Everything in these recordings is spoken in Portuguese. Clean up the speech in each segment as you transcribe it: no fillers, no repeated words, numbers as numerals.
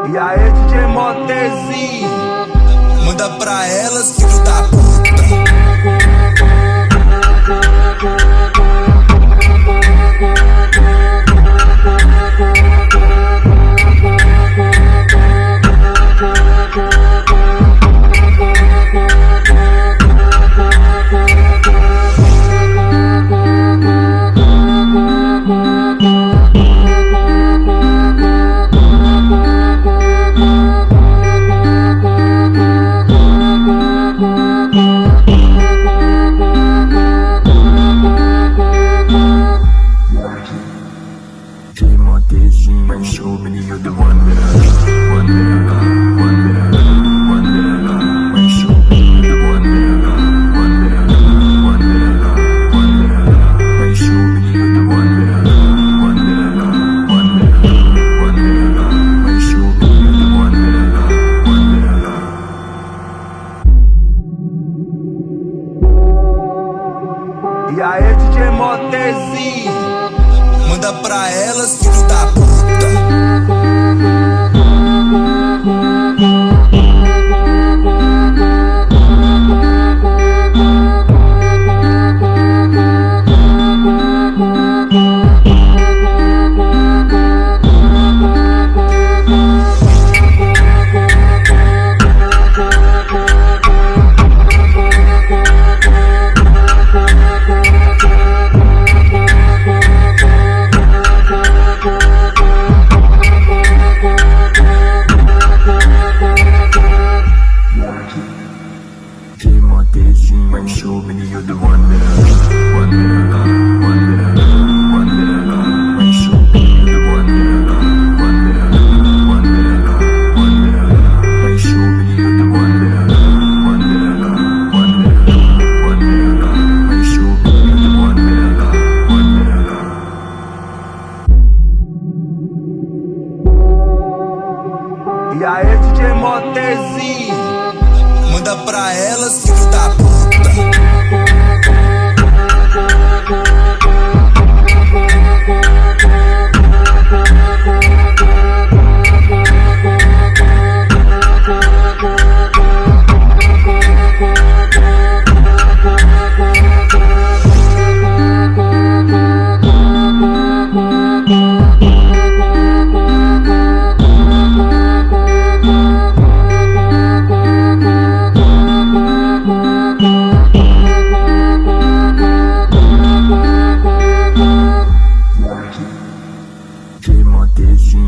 E aí, DJ Motezinho, manda pra elas, filho da puta. My show me you're the one that I love, one that I love, one that I love, one that I love. My show me you're the one that I love, one that I love, one that I love, one that I love. My show me you're the one that I love, one that I love, one that I love, one that I love. My show me you're the one that I love, one that I love. E aí, DJ Motezinho, manda pra elas, filho da puta. My show me you're the one that I love, one that I love, one that I love, one that I love. My show me you're the one that I love, one that I love, one that I love, one that I love. My show me you're the one that I love, one that I love, one that I love, one that I love. My show me you're the one that I love, one that I love. E aí, DJ Motezinho, manda pra elas, filho da puta.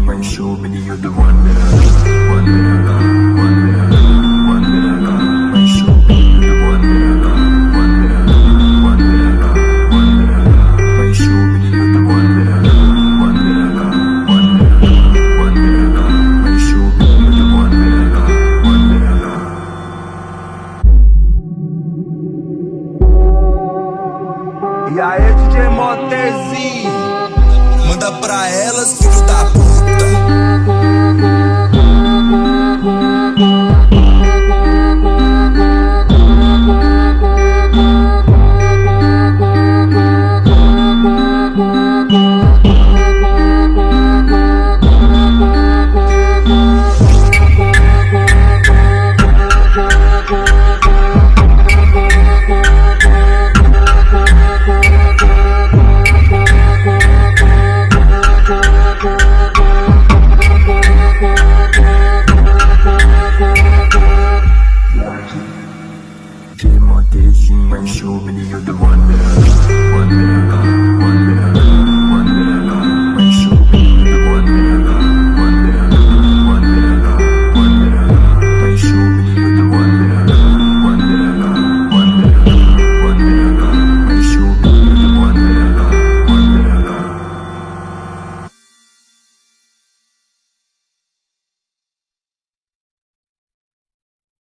My show me you're the one that I love, one that I love, one that I love, one that I love. My show me you're the one that I love, one that I love, one that I love, one that I love. My show me you're the one that I love, one that I love, one that I love, one that I love. My show me you're the one that I love, one that I love. E aí, DJ Motezinho, manda pra elas, filho da puta. My show me you're the one that I love, one that I love, one that I love.